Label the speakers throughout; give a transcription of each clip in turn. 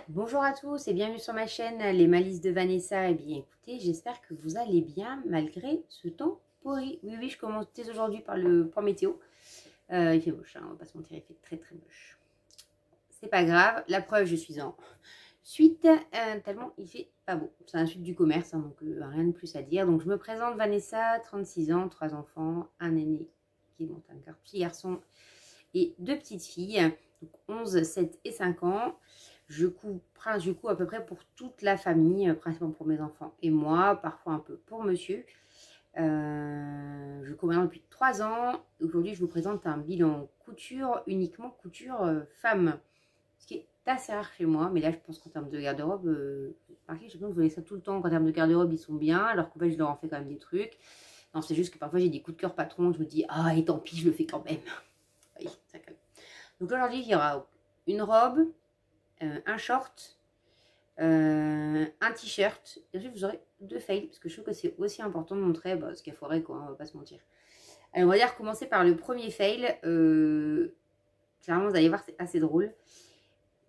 Speaker 1: Bonjour à tous et bienvenue sur ma chaîne Les Malices de Vanessa. Et bien écoutez, j'espère que vous allez bien malgré ce temps pourri. Oui, je commence dès aujourd'hui par le point météo. Il fait moche, hein, on va pas se mentir, il fait très très moche. C'est pas grave, la preuve, je suis en suite, tellement il fait pas beau. C'est un suite du commerce, hein, donc rien de plus à dire. Donc je me présente, Vanessa, 36 ans, 3 enfants, un aîné qui monte un petit garçon et 2 petites filles, donc 11, 7 et 5 ans. Je couds à peu près pour toute la famille, principalement pour mes enfants et moi, parfois un peu pour monsieur. Je cours maintenant depuis 3 ans. Aujourd'hui, je vous présente un bilan couture, uniquement couture femme. Ce qui est assez rare chez moi, mais là, je pense qu'en termes de garde-robe, j'ai l'impression que vous voyez ça tout le temps. En termes de garde-robe, ils sont bien, alors qu'en fait, je leur en fais quand même des trucs. Non, c'est juste que parfois, j'ai des coups de cœur patron. Je me dis, ah, et tant pis, je le fais quand même. Oui, ça calme. Donc aujourd'hui, il y aura une robe, un short, un t-shirt. Et ensuite, vous aurez 2 fails, parce que je trouve que c'est aussi important de montrer ce qu'il y a foiré, quoi, on va pas se mentir. Alors, on va dire commencer par le premier fail. Clairement, vous allez voir, c'est assez drôle.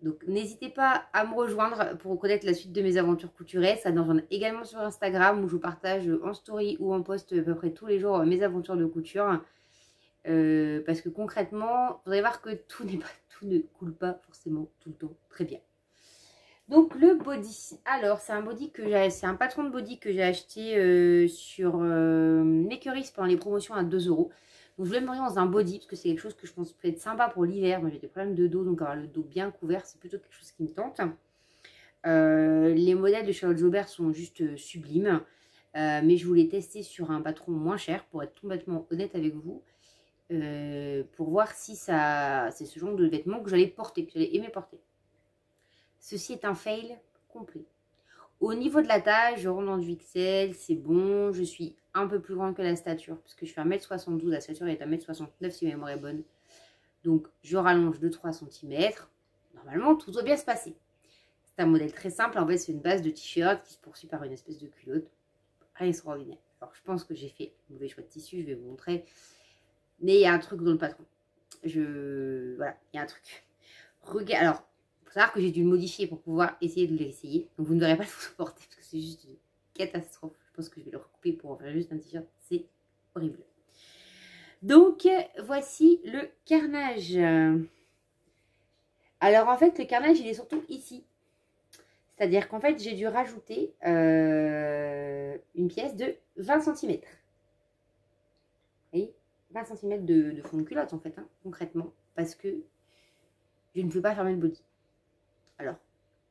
Speaker 1: Donc, n'hésitez pas à me rejoindre pour connaître la suite de mes aventures couturées. Ça donne également sur Instagram, où je vous partage en story ou en post à peu près tous les jours mes aventures de couture. Parce que concrètement, vous allez voir que tout ne coule pas forcément tout le temps très bien. Donc le body, alors c'est un patron de body que j'ai acheté sur Makeris pendant les promotions à 2 €. Donc je voulais me mettre dans un body parce que c'est quelque chose que je pense peut être sympa pour l'hiver. Moi j'ai des problèmes de dos, donc avoir le dos bien couvert, c'est plutôt quelque chose qui me tente. Les modèles de Charlotte Jobert sont juste sublimes, mais je voulais tester sur un patron moins cher pour être complètement honnête avec vous. Pour voir si c'est ce genre de vêtements que j'allais porter, que j'allais aimer porter. Ceci est un fail complet. Au niveau de la taille, je rentre dans du XL, c'est bon. Je suis un peu plus grande que la stature, parce que je fais 1m72, la stature est 1m69 si ma mémoire est bonne. Donc je rallonge de 3 cm. Normalement, tout doit bien se passer. C'est un modèle très simple, en fait c'est une base de t-shirt qui se poursuit par une espèce de culotte. Rien d'extraordinaire. Alors je pense que j'ai fait un mauvais choix de tissu, je vais vous montrer. Mais il y a un truc dans le patron. Voilà, il y a un truc. Regarde, alors, il faut savoir que j'ai dû le modifier pour pouvoir essayer de l'essayer. Donc vous ne verrez pas le porter parce que c'est juste une catastrophe. Je pense que je vais le recouper pour en faire juste un t-shirt. C'est horrible. Donc, voici le carnage. Alors, en fait, le carnage, il est surtout ici. C'est-à-dire qu'en fait, j'ai dû rajouter une pièce de 20 cm. Vous voyez, 20 cm de fond de culotte, en fait, hein, concrètement. Parce que je ne peux pas fermer le body. Alors,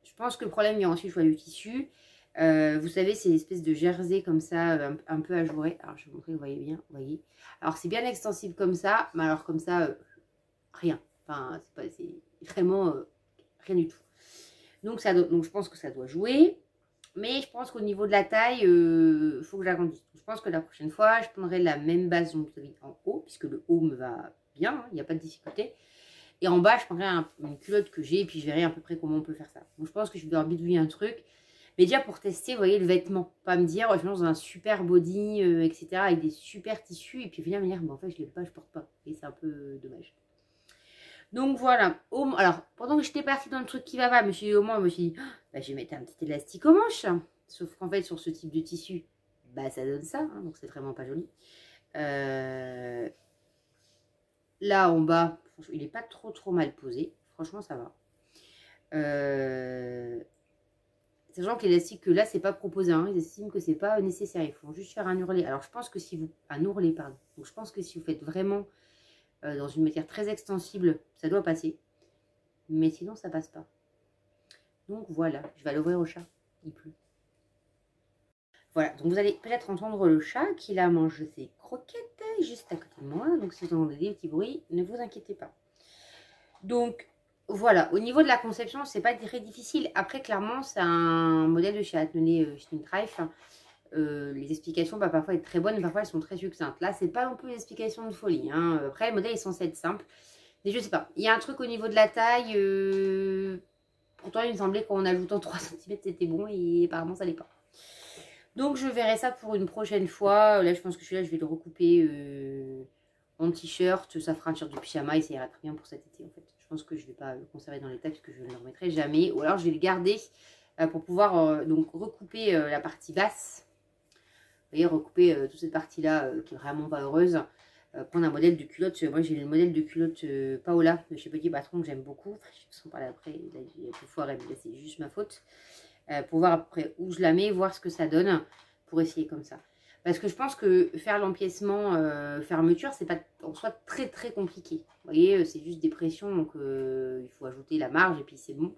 Speaker 1: je pense que le problème, il y a ensuite le choix du tissu. Vous savez, c'est une espèce de jersey comme ça, un peu ajouré. Alors, je vais vous montrer, vous voyez bien, vous voyez. Alors, c'est bien extensible comme ça, mais alors comme ça, rien. Enfin, c'est vraiment rien du tout. Donc, je pense que ça doit jouer. Mais je pense qu'au niveau de la taille, il faut que j'agrandisse. Je pense que la prochaine fois, je prendrai la même base dont vous avez en haut, puisque le haut me va bien, hein, il n'y a pas de difficulté. Et en bas, je prendrai une culotte que j'ai, et puis je verrai à peu près comment on peut faire ça. Donc je pense que je vais devoir bidouiller un truc. Mais déjà pour tester, vous voyez, le vêtement. Pas me dire, je me lance dans un super body, etc. avec des super tissus, et puis venir me dire, en fait, je ne l'ai pas, je porte pas. Et c'est un peu dommage. Donc voilà. Alors, pendant que j'étais partie dans le truc qui va pas, je me suis dit, au moins, je me suis dit, je vais mettre un petit élastique aux manches. Sauf qu'en fait, sur ce type de tissu, ça donne ça. Hein, donc c'est vraiment pas joli. Là, en bas, il n'est pas trop mal posé. Franchement, ça va. Sachant que l'élastique là, c'est pas proposé. Hein, ils estiment que c'est pas nécessaire. Il faut juste faire un ourlet. Alors, je pense que si vous... Un ourlet, pardon. Donc, je pense que si vous faites vraiment dans une matière très extensible, ça doit passer. Mais sinon, ça passe pas. Donc, voilà. Je vais aller ouvrir au chat. Il pleut. Voilà. Donc, vous allez peut-être entendre le chat qui là mange ses croquettes juste à côté de moi. Donc, si vous entendez des petits bruits, ne vous inquiétez pas. Donc, voilà. Au niveau de la conception, c'est pas très difficile. Après, clairement, c'est un modèle de chez Atelier Schnittreif. Les explications peuvent parfois être très bonnes, parfois elles sont très succinctes. Là, c'est pas non plus une explication de folie. Hein. Après, le modèle est censé être simple. Mais je sais pas. Il y a un truc au niveau de la taille. Pourtant, il me semblait qu'en ajoutant 3 cm, c'était bon. Et apparemment, ça l'est pas. Donc, je verrai ça pour une prochaine fois. Là, je pense que celui-là, je vais le recouper en t-shirt. Ça fera un t-shirt de pyjama et ça ira très bien pour cet été, en fait. Je pense que je ne vais pas le conserver dans l'état puisque je ne le remettrai jamais. Ou alors je vais le garder pour pouvoir donc recouper la partie basse. Vous voyez, recouper toute cette partie-là qui est vraiment pas heureuse. Prendre un modèle de culotte. Moi, j'ai le modèle de culotte Paola de chez Petit Patron que j'aime beaucoup. Enfin, je vais vous en parler après. Là, j'ai un peu foiré, mais là, c'est juste ma faute. Pour voir après où je la mets, voir ce que ça donne pour essayer comme ça. Parce que je pense que faire l'empiècement fermeture, c'est pas en soi très très compliqué. Vous voyez, c'est juste des pressions, donc il faut ajouter la marge et puis c'est bon.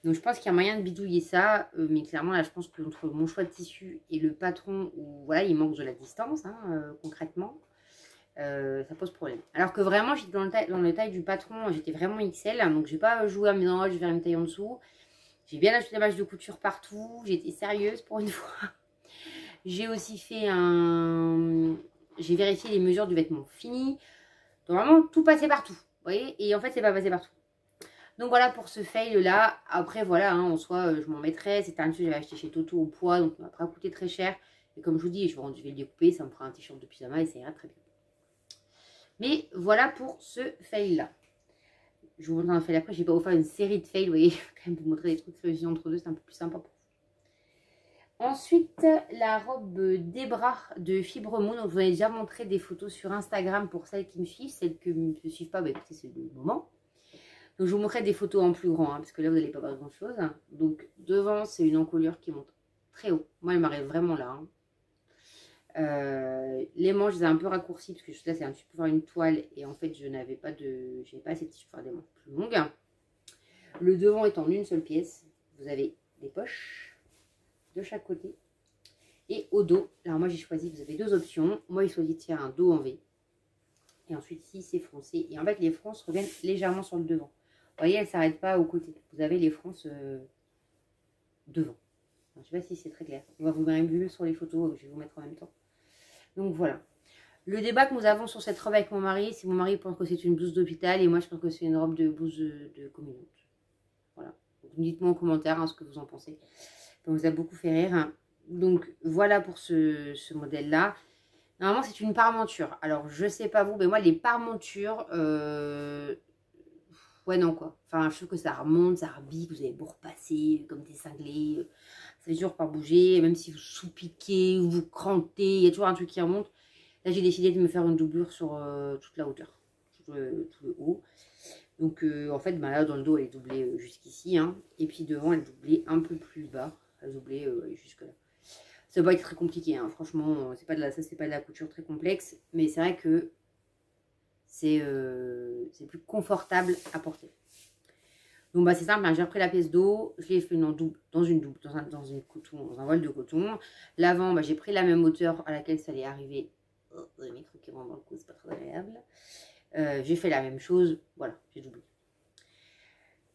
Speaker 1: Donc je pense qu'il y a moyen de bidouiller ça, mais clairement là je pense que entre mon choix de tissu et le patron, où voilà, il manque de la distance hein, concrètement, ça pose problème. Alors que vraiment j'étais dans le taille du patron, j'étais vraiment XL, donc j'ai pas joué à me dire oh, je vais faire une taille en dessous. J'ai bien acheté la bâche de couture partout, j'ai été sérieuse pour une fois. J'ai aussi fait un... J'ai vérifié les mesures du vêtement fini. Donc vraiment tout passé partout, vous voyez, et en fait c'est pas passé partout. Donc voilà pour ce fail là. Après voilà, hein, en soi je m'en mettrai. C'était un tissu que j'avais acheté chez Toto au poids, donc il m'a pas coûté très cher. Et comme je vous dis, je vais le découper, ça me fera un t-shirt de pyjama et ça ira très bien. Mais voilà pour ce fail là. Je vous montre un fail après, j'ai pas offert une série de fails, vous voyez, je vais quand même vous montrer des trucs réussis entre deux, c'est un peu plus sympa pour vous. Ensuite, la robe Debra de Fibre Moon. Donc, je vous ai déjà montré des photos sur Instagram pour celles qui me suivent. Celles qui ne me suivent pas, bah, écoutez, c'est le moment. Donc je vous montrerai des photos en plus grand, hein, parce que là vous n'allez pas voir grand chose. Donc devant c'est une encolure qui monte très haut. Moi elle m'arrive vraiment là. Hein. Les manches je les ai un peu raccourcies parce que là c'est un petit peu faire une toile et en fait je n'avais pas assez de tissu pour faire des manches plus longues. Le devant est en une seule pièce. Vous avez des poches de chaque côté. Et au dos, alors moi j'ai choisi, vous avez deux options. Moi j'ai choisi de faire un dos en V. Et ensuite ici c'est froncé. Et en fait les fronces reviennent légèrement sur le devant. Vous voyez, elle ne s'arrête pas aux côtés. Vous avez les fronces devant. Je ne sais pas si c'est très clair. On va vous mettre mieux sur les photos. Je vais vous mettre en même temps. Donc voilà. Le débat que nous avons sur cette robe avec mon mari, c'est mon mari pense que c'est une blouse d'hôpital et moi je pense que c'est une robe de blouse de communion. Voilà. Dites-moi en commentaire hein, ce que vous en pensez. Ça vous a beaucoup fait rire. Hein. Donc voilà pour ce modèle-là. Normalement c'est une parmenture. Alors je sais pas vous, mais moi les parmentures... ouais, non, quoi. Enfin, je trouve que ça remonte, ça rebique, vous avez beau repasser comme des cinglés. Ça fait toujours pas bouger, même si vous sous-piquez ou vous crantez, il y a toujours un truc qui remonte. Là, j'ai décidé de me faire une doublure sur toute la hauteur, tout le haut. Donc, en fait, bah, là, dans le dos, elle est doublée jusqu'ici. Hein, et puis devant, elle est doublée un peu plus bas. Elle est doublée jusque là. Ça va pas être très compliqué, hein, franchement. C'est pas de la couture très complexe. Mais c'est vrai que c'est plus confortable à porter. Donc bah c'est simple, hein, j'ai repris la pièce d'eau, je l'ai fait dans un voile de coton. L'avant, bah, j'ai pris la même hauteur à laquelle ça allait arriver. Oh, le micro qui rentre dans le cou, c'est pas très agréable. J'ai fait la même chose, voilà, j'ai doublé.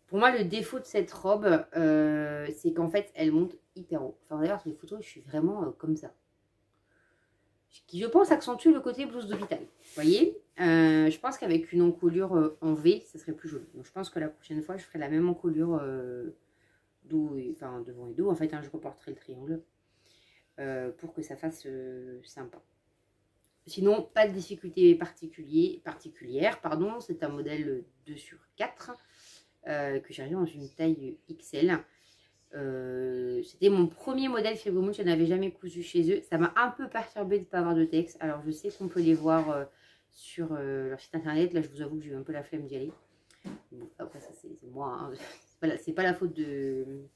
Speaker 1: Pour moi, le défaut de cette robe, c'est qu'en fait, elle monte hyper haut. Enfin d'ailleurs, sur les photos, je suis vraiment comme ça. Qui, je pense, accentue le côté blouse d'hôpital. Vous voyez, je pense qu'avec une encolure en V, ça serait plus joli. Donc, je pense que la prochaine fois, je ferai la même encolure dos enfin, devant et dos. En fait, hein, je reporterai le triangle pour que ça fasse sympa. Sinon, pas de difficulté particulière. Pardon, c'est un modèle 2/4 que j'ai arrivé dans une taille XL. C'était mon premier modèle Fibre Moon, je n'avais jamais cousu chez eux. Ça m'a un peu perturbée de ne pas avoir de texte. Alors je sais qu'on peut les voir sur leur site internet. Là je vous avoue que j'ai eu un peu la flemme d'y aller. Bon, après ça c'est moi, hein. C'est pas la faute de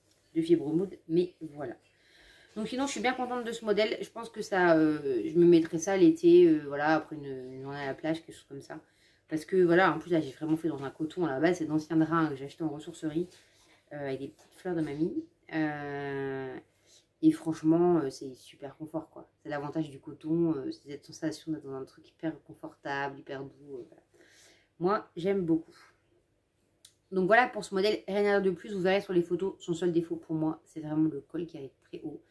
Speaker 1: Fibre Moon, mais voilà. Donc sinon je suis bien contente de ce modèle. Je pense que ça, je me mettrai ça l'été, voilà, après une journée à la plage, quelque chose comme ça. Parce que voilà, en plus là j'ai vraiment fait dans un coton à la base, c'est d'anciens draps que j'ai acheté en ressourcerie. Avec des petites fleurs de mamie. Et franchement, c'est super confort, quoi. C'est l'avantage du coton, c'est cette sensation d'être dans un truc hyper confortable, hyper doux. Voilà. Moi, j'aime beaucoup. Donc voilà pour ce modèle, rien à dire de plus. Vous verrez sur les photos, son seul défaut pour moi, c'est vraiment le col qui arrive très haut.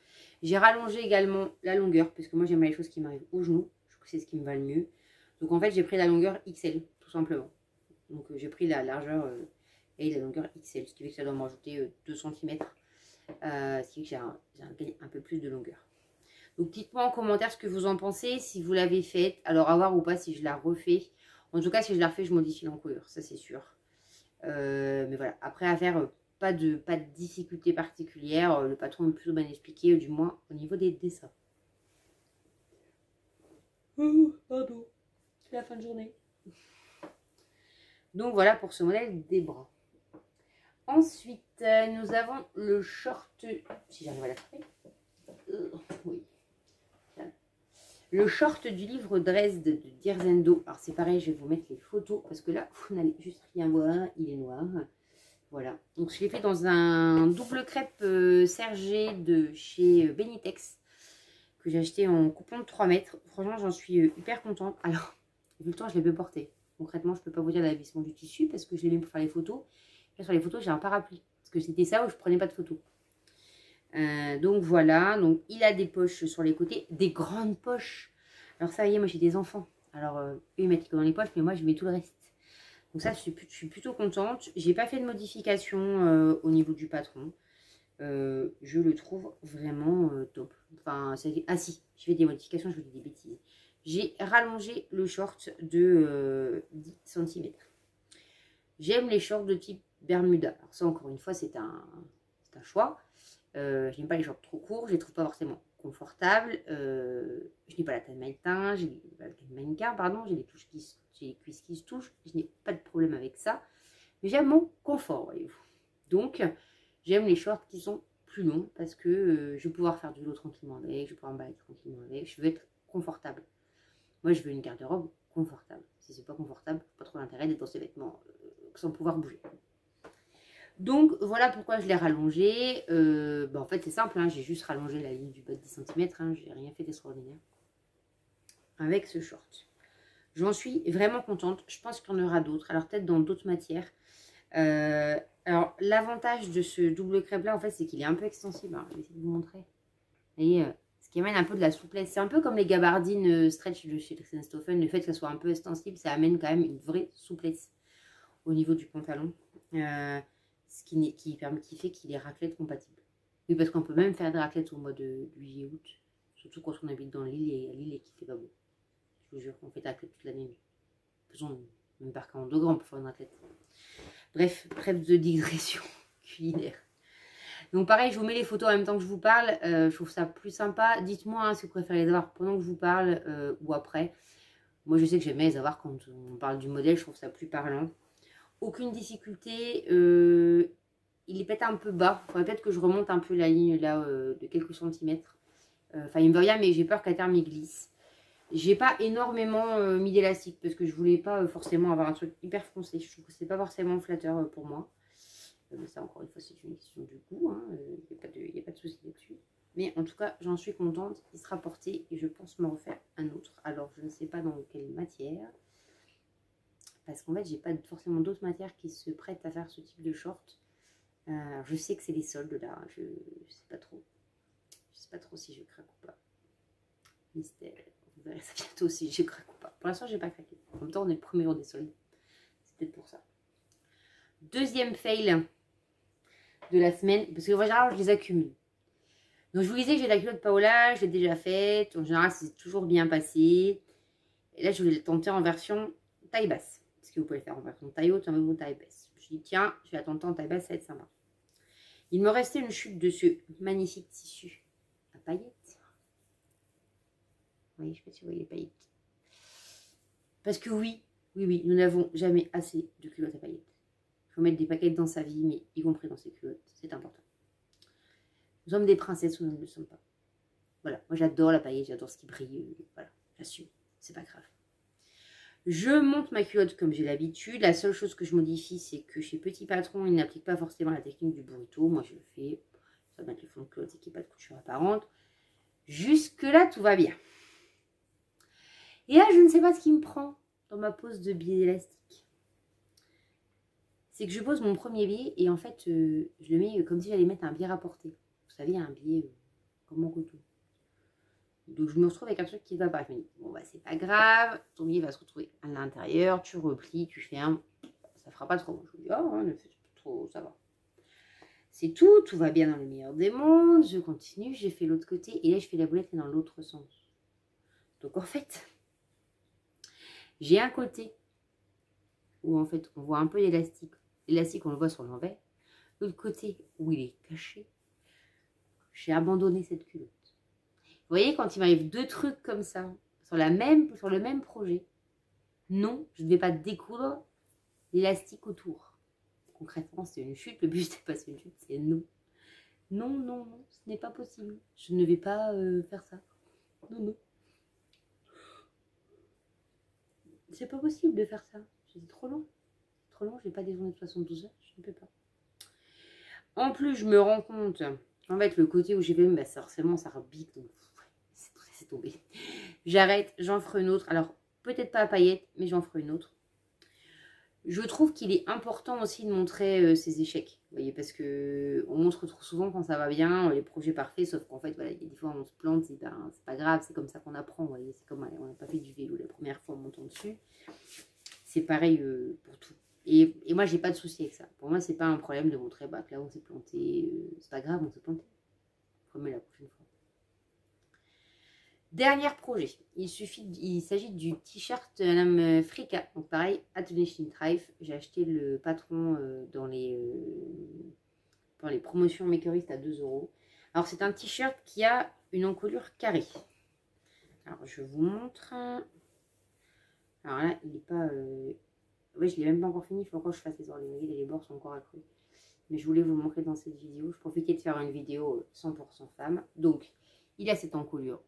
Speaker 1: J'ai rallongé également la longueur, parce que moi j'aime les choses qui m'arrivent au genou. Je trouve que c'est ce qui me va le mieux. Donc en fait, j'ai pris la longueur XL, tout simplement. Donc j'ai pris la largeur... et la longueur XL, ce qui fait que ça doit me rajouter 2 cm, ce qui fait que j'ai un peu plus de longueur. Donc dites-moi en commentaire ce que vous en pensez, si vous l'avez faite, alors à voir ou pas si je la refais. En tout cas, si je la refais, je modifie l'encolure, ça c'est sûr. Mais voilà, après à faire, pas de difficulté particulière. Le patron est plutôt bien expliqué, du moins au niveau des dessins. Pardon, c'est la fin de journée. Donc voilà pour ce modèle des bras. Ensuite, nous avons le short, si j'arrive à l'attraper. Oui. Le short du livre Dresde de Dierzendo. Alors c'est pareil, je vais vous mettre les photos parce que là, vous n'allez juste rien voir, il est noir. Voilà, donc je l'ai fait dans un double crêpe sergé de chez Benitex que j'ai acheté en coupon de 3 mètres. Franchement, j'en suis hyper contente. Alors, vu le temps, je l'ai bien porté. Concrètement, je ne peux pas vous dire l'avissement du tissu parce que je l'ai mis pour faire les photos. Là, sur les photos, j'ai un parapluie parce que c'était ça où je prenais pas de photos. Donc voilà, donc il a des poches sur les côtés, des grandes poches. Alors ça y est, moi j'ai des enfants. Alors eux ils mettent dans les poches, mais moi je mets tout le reste. Donc ça, je suis plutôt contente. J'ai pas fait de modification au niveau du patron. Je le trouve vraiment top. Enfin, ah si, je fais des modifications, je vous dis des bêtises. J'ai rallongé le short de 10 cm. J'aime les shorts de type Bermuda. Alors ça, encore une fois, c'est un choix. Je n'aime pas les shorts trop courts, je les trouve pas forcément confortables. Je n'ai pas la taille mannequin, j'ai les cuisses qui se touchent, je n'ai pas de problème avec ça. Mais j'aime mon confort, voyez-vous. Donc, j'aime les shorts qui sont plus longs parce que je vais pouvoir faire du vélo tranquillement avec, je vais pouvoir me balader tranquillement avec, je veux être confortable. Moi, je veux une garde-robe confortable. Si c'est pas confortable, pas trop l'intérêt d'être dans ces vêtements sans pouvoir bouger. Donc voilà pourquoi je l'ai rallongé. En fait c'est simple, hein, j'ai juste rallongé la ligne du bas de 10 cm, hein, j'ai rien fait d'extraordinaire avec ce short. J'en suis vraiment contente, je pense qu'il y en aura d'autres, alors peut-être dans d'autres matières. Alors l'avantage de ce double crêpe là en fait c'est qu'il est un peu extensible, alors, je vais essayer de vous montrer. Vous voyez, ce qui amène un peu de la souplesse, c'est un peu comme les gabardines stretch de chez Stoffen, le fait que ça soit un peu extensible ça amène quand même une vraie souplesse au niveau du pantalon. Ce qui fait qu'il est raclette compatible. Oui, parce qu'on peut même faire des raclettes au mois de juillet-août. Surtout quand on habite dans l'île et à l'île et qu'il fait pas beau. Je vous jure qu'on fait des raclettes toute l'année. Faisons même par 42 degrés, on peut faire une raclette. Bref, trêve de digression culinaire. Donc pareil, je vous mets les photos en même temps que je vous parle. Je trouve ça plus sympa. Dites-moi hein, si vous préférez les avoir pendant que je vous parle ou après. Moi, je sais que j'aime bien les avoir quand on parle du modèle. Je trouve ça plus parlant. Aucune difficulté, il est peut-être un peu bas, il faudrait peut-être que je remonte un peu la ligne là de quelques centimètres. Enfin il me va bien mais j'ai peur qu'à terme il glisse. J'ai pas énormément mis d'élastique parce que je voulais pas forcément avoir un truc hyper foncé, je trouve que c'est pas forcément flatteur pour moi. Mais ça encore une fois c'est une question de goût, il n'y a pas de souci là-dessus. Mais en tout cas j'en suis contente, il sera porté et je pense me refaire un autre. Alors je ne sais pas dans quelle matière. Parce qu'en fait, j'ai pas forcément d'autres matières qui se prêtent à faire ce type de short. Je sais que c'est les soldes là. Je sais pas trop. Je sais pas trop si je craque ou pas. Mystère. Vous verrez ça bientôt si je craque ou pas. Pour l'instant, j'ai pas craqué. En même temps, on est le premier jour des soldes. C'est peut-être pour ça. Deuxième fail de la semaine. Parce que en général, je les accumule. Donc, je vous disais que j'ai la culotte Paola. Je l'ai déjà faite. En général, c'est toujours bien passé. Et là, je voulais le tenter en version taille basse. Parce que vous pouvez le faire en version taille haute, en version taille basse. Je me suis dit, tiens, je vais la tenter en taille basse, ça va être sympa. Il me restait une chute de ce magnifique tissu à paillettes. Oui, je ne sais pas si vous voyez les paillettes. Parce que oui, nous n'avons jamais assez de culottes à paillettes. Il faut mettre des paillettes dans sa vie, mais y compris dans ses culottes, c'est important. Nous sommes des princesses ou nous ne le sommes pas. Voilà, moi j'adore la paillette, j'adore ce qui brille. Voilà, j'assume, c'est pas grave. Je monte ma culotte comme j'ai l'habitude. La seule chose que je modifie, c'est que chez Petit Patron, il n'applique pas forcément la technique du burrito. Moi, je le fais. Ça va mettre le fond de culotte et qu'il n'y ait pas de couture apparente. Jusque-là, tout va bien. Et là, je ne sais pas ce qui me prend dans ma pose de biais élastique. C'est que je pose mon premier biais et en fait, je le mets comme si j'allais mettre un biais rapporté. Vous savez, un biais comme mon couteau. Donc je me retrouve avec un truc qui ne va pas. Je me dis, bon bah c'est pas grave, ton billet va se retrouver à l'intérieur, tu replies, tu fermes, ça fera pas trop. Je me dis, oh, ne fais pas trop, ça va. C'est tout, tout va bien dans le meilleur des mondes, je continue, j'ai fait l'autre côté, et là je fais la boulette dans l'autre sens. Donc en fait, j'ai un côté où en fait on voit un peu l'élastique l'élastique, on le voit sur l'envers. L'autre côté, où il est caché, j'ai abandonné cette culotte. Vous voyez, quand il m'arrive 2 trucs comme ça, sur le même projet, non, je ne vais pas découdre l'élastique autour. Concrètement, c'est une chute. Le but, c'est pas une chute, c'est non. Non, non, non, ce n'est pas possible. Je ne vais pas faire ça. Non, non. C'est pas possible de faire ça. C'est trop long. Trop long, je n'ai pas des journées de 72 heures. Je ne peux pas. En plus, je me rends compte, en fait, le côté où j'ai fait, bah, forcément, ça rebique. Donc, c'est tombé. J'arrête, j'en ferai une autre. Alors, peut-être pas à paillettes, mais j'en ferai une autre. Je trouve qu'il est important aussi de montrer ses échecs. Vous voyez, parce que on montre trop souvent quand ça va bien, les projets parfaits, sauf qu'en fait, voilà, il y a des fois on se plante, c'est ben, pas grave, c'est comme ça qu'on apprend. Vous voyez, c'est comme on n'a pas fait du vélo la première fois en montant dessus. C'est pareil pour tout. Et moi, j'ai pas de souci avec ça. Pour moi, c'est pas un problème de montrer bah, que là, on s'est planté. C'est pas grave, on s'est planté. Remets la prochaine fois. Dernier projet, il s'agit du t-shirt Madame Frika. Donc pareil, Atelier Schindreif. J'ai acheté le patron dans les promotions makeristes à 2 €. Alors c'est un t-shirt qui a une encolure carrée. Alors je vous montre. Alors là, il n'est pas... Oui, je ne l'ai même pas encore fini. Il faut encore que je fasse les ornements et les bords sont encore accrus. Mais je voulais vous le montrer dans cette vidéo. Je profitais de faire une vidéo 100% femme. Donc, il a cette encolure.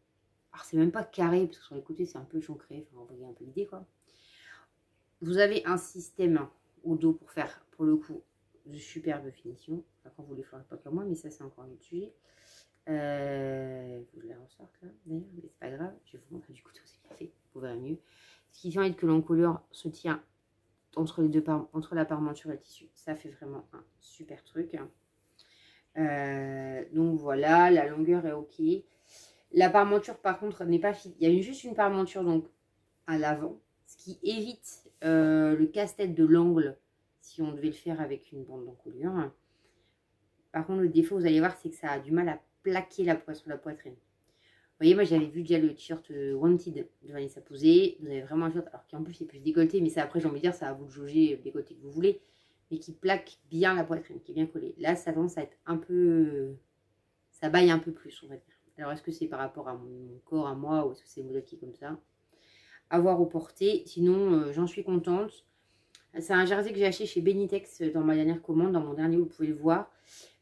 Speaker 1: Alors, c'est même pas carré, parce que sur les côtés, c'est un peu chancré. Enfin, vous voyez un peu l'idée, quoi. Vous avez un système au dos pour faire, pour le coup, de superbe finition. Enfin, quand vous les ferez pas comme moi, mais ça, c'est encore un autre sujet. Je la ressorte là, d'ailleurs, mais c'est pas grave. Je vais vous montrer du couteau, c'est bien fait. Vous verrez mieux. Ce qui fait que l'encolure se tient entre la parmenture et le tissu. Ça fait vraiment un super truc. Donc voilà, la longueur est ok. La parmenture par contre n'est pas fine. Il y a juste une parmenture donc à l'avant, ce qui évite le casse-tête de l'angle si on devait le faire avec une bande d'encolure. Par contre le défaut, vous allez voir, c'est que ça a du mal à plaquer sur la poitrine. Vous voyez, moi j'avais vu déjà le t-shirt Wanted de Vanessa Posé. Vous avez vraiment un t-shirt, alors qu'en plus c'est plus décolleté, mais ça après j'ai envie de dire, ça à vous de jauger le décolleté que vous voulez, mais qui plaque bien la poitrine, qui est bien collé. Là ça tendance à être un peu, ça baille un peu plus on va dire. Alors est-ce que c'est par rapport à mon corps, à moi, ou est-ce que c'est le modèle qui est comme ça? À voir au porté, sinon j'en suis contente. C'est un jersey que j'ai acheté chez Benitex dans ma dernière commande, dans mon dernier, vous pouvez le voir.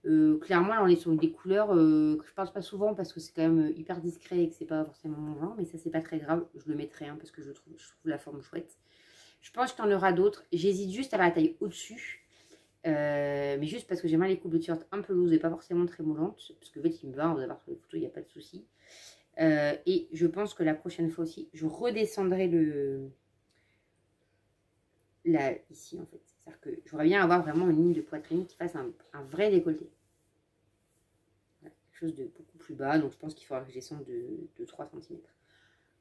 Speaker 1: Clairement, là, on est sur des couleurs que je parle pas souvent parce que c'est quand même hyper discret et que c'est pas forcément mon genre, mais ça, c'est pas très grave. Je le mettrai parce que je trouve la forme chouette. Je pense qu'il y en aura d'autres. J'hésite juste à la taille au-dessus, mais juste parce que j'aime bien les coupes de t-shirt un peu lourdes et pas forcément très moulantes, parce que en fait, il me va, on va voir sur les photos, il n'y a pas de souci. Et je pense que la prochaine fois aussi, je redescendrai là, ici en fait. C'est-à-dire que j'aurais bien avoir vraiment une ligne de poitrine qui fasse un vrai décolleté. Voilà, quelque chose de beaucoup plus bas, donc je pense qu'il faudra que je descende de 3 cm.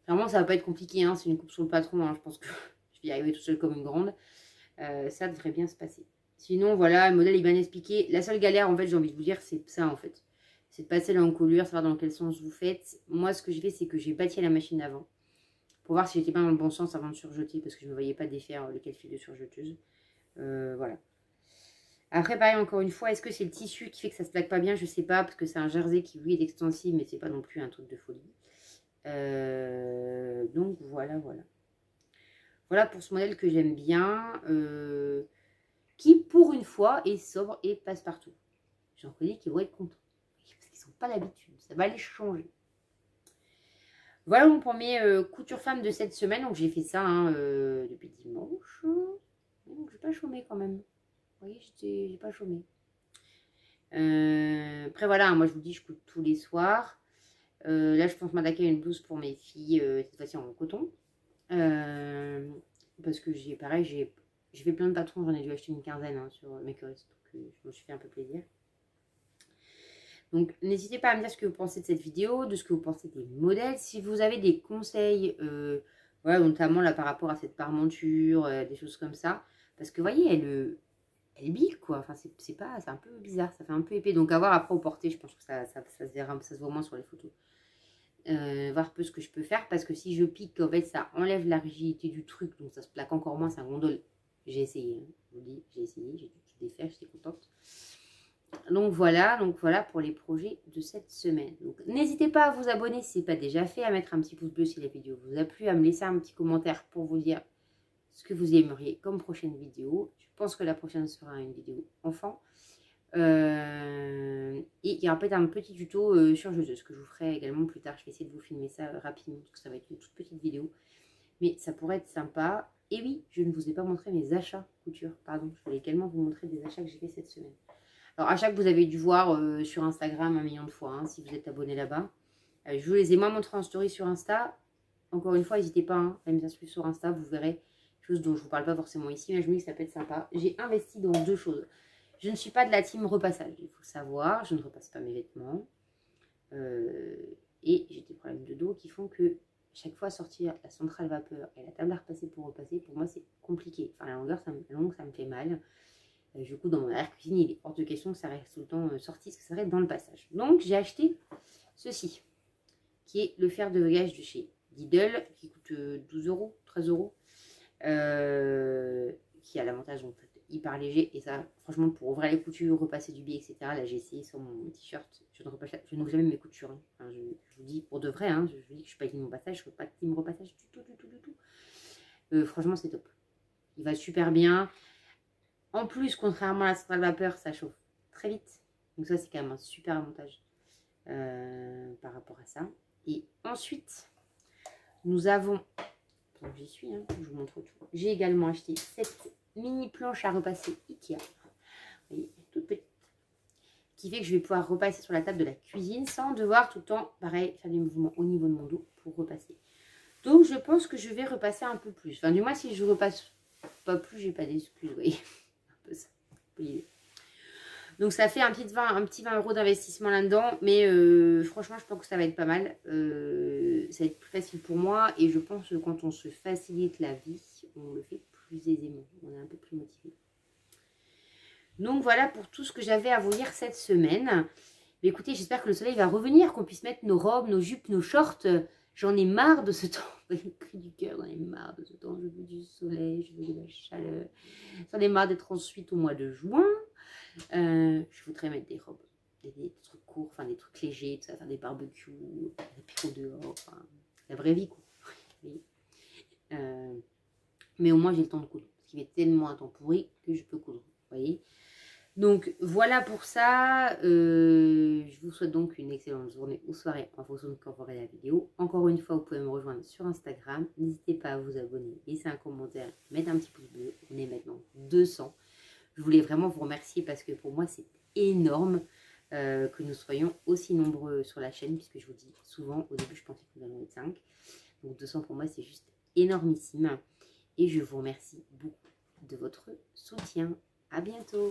Speaker 1: Clairement, ça va pas être compliqué, hein, c'est une coupe sur le patron, hein, je pense que je vais y arriver tout seul comme une grande. Ça devrait bien se passer. Sinon, voilà, le modèle est bien expliqué. La seule galère, en fait, j'ai envie de vous dire, c'est ça en fait. C'est de passer l'encolure, savoir dans quel sens vous faites. Moi, ce que j'ai fait, c'est que j'ai bâti la machine avant. Pour voir si j'étais pas dans le bon sens avant de surjeter, parce que je ne me voyais pas défaire le fil de surjeteuse. Voilà. Après, pareil, encore une fois, est-ce que c'est le tissu qui fait que ça se plaque pas bien? Je sais pas, parce que c'est un jersey qui, oui, est extensible, mais c'est pas non plus un truc de folie. Donc, voilà, voilà. Voilà pour ce modèle que j'aime bien, qui, pour une fois, est sobre et passe partout. J'en connais qui vont être contents, parce qu'ils n'ont pas l'habitude. Ça va les changer. Voilà mon premier couture femme de cette semaine. Donc, j'ai fait ça depuis dimanche. Donc, j'ai pas chômé quand même. Vous voyez, j'ai pas chômé. Après, voilà, moi, je vous dis, je coupe tous les soirs. Là, je pense m'attaquer à une blouse pour mes filles, cette fois-ci en coton. Parce que j'ai fait plein de patrons. J'en ai dû acheter une quinzaine sur Makerist. Donc, je me suis fait un peu plaisir. Donc, n'hésitez pas à me dire ce que vous pensez de cette vidéo, de ce que vous pensez des modèles. Si vous avez des conseils, voilà, notamment là par rapport à cette parmenture, des choses comme ça. Parce que, vous voyez, elle bille, quoi. Enfin, c'est un peu bizarre, ça fait un peu épais. Donc, à voir après au porté, je pense que ça se voit moins sur les photos. Voir un peu ce que je peux faire. Parce que si je pique, en fait, ça enlève la rigidité du truc. Donc, ça se plaque encore moins, ça gondole. J'ai essayé, hein. Je vous dis, j'ai essayé, j'ai défaire, j'étais contente. Donc voilà pour les projets de cette semaine. Donc n'hésitez pas à vous abonner si ce n'est pas déjà fait, à mettre un petit pouce bleu si la vidéo vous a plu, à me laisser un petit commentaire pour vous dire ce que vous aimeriez comme prochaine vidéo. Je pense que la prochaine sera une vidéo enfant. Et il y aura peut-être un petit tuto sur Jouzeuse que je vous ferai également plus tard. Je vais essayer de vous filmer ça rapidement parce que ça va être une toute petite vidéo. Mais ça pourrait être sympa. Et oui, je ne vous ai pas montré mes achats couture. Pardon, je voulais également vous montrer des achats que j'ai fait cette semaine. Alors, achats que vous avez dû voir sur Instagram 1 million de fois, hein, si vous êtes abonné là-bas. Je vous les ai moins montrés en story sur Insta. Encore une fois, n'hésitez pas à me suivre sur Insta. Vous verrez chose dont je ne vous parle pas forcément ici, mais je me dis que ça peut être sympa. J'ai investi dans 2 choses. Je ne suis pas de la team repassage, il faut le savoir. Je ne repasse pas mes vêtements. Et j'ai des problèmes de dos qui font que chaque fois sortir la centrale vapeur et la table à repasser, pour moi, c'est compliqué. Enfin, la longue, ça me fait mal. Du coup, dans mon arrière-cuisine, il est hors de question que ça reste tout le temps sorti, parce que ça reste dans le passage. Donc, j'ai acheté ceci, qui est le fer de gage de chez Lidl, qui coûte 12 €, 13 €, qui a l'avantage d'être hyper léger. Et ça, franchement, pour ouvrir les coutures, repasser du biais, etc., là, j'ai essayé sur mon t-shirt. Je n'ouvre jamais mes coutures. Hein. Enfin, je vous dis pour de vrai, hein, je vous dis que je ne suis pas team repassage, je ne suis pas team repassage du tout. Franchement, c'est top. Il va super bien. En plus, contrairement à la centrale vapeur, ça chauffe très vite. Donc ça, c'est quand même un super avantage par rapport à ça. Et ensuite, nous avons... Donc j'y suis, hein, je vous montre tout. J'ai également acheté cette mini planche à repasser Ikea. Vous voyez, toute petite. Qui fait que je vais pouvoir repasser sur la table de la cuisine sans devoir tout le temps, pareil, faire des mouvements au niveau de mon dos pour repasser. Donc je pense que je vais repasser un peu plus. Enfin, du moins, si je repasse pas plus, j'ai pas d'excuses, vous voyez. Ça. Donc ça fait un petit 20 € d'investissement là-dedans, mais franchement je pense que ça va être pas mal. Ça va être plus facile pour moi et je pense que quand on se facilite la vie, on le fait plus aisément, on est un peu plus motivé. Donc voilà pour tout ce que j'avais à vous dire cette semaine. Mais écoutez, j'espère que le soleil va revenir, qu'on puisse mettre nos robes, nos jupes, nos shorts. J'en ai marre de ce temps. Le cri du cœur, j'en ai marre de ce temps. Je veux du soleil, je veux de la chaleur. J'en ai marre d'être ensuite au mois de juin. Je voudrais mettre des robes, des trucs courts, enfin des trucs légers, tout ça, faire des barbecues, des apéros dehors, enfin, la vraie vie quoi. Mais au moins j'ai le temps de coudre, parce qu'il est tellement un temps pourri que je peux coudre, vous voyez. Donc voilà pour ça, je vous souhaite donc une excellente journée ou soirée en fonction de quand vous regardez la vidéo. Encore une fois, vous pouvez me rejoindre sur Instagram, n'hésitez pas à vous abonner, laisser un commentaire, mettre un petit pouce bleu, on est maintenant 200. Je voulais vraiment vous remercier parce que pour moi, c'est énorme que nous soyons aussi nombreux sur la chaîne. Puisque je vous dis souvent, au début, je pensais que nous allions être 5. Donc 200 pour moi, c'est juste énormissime. Et je vous remercie beaucoup de votre soutien. À bientôt!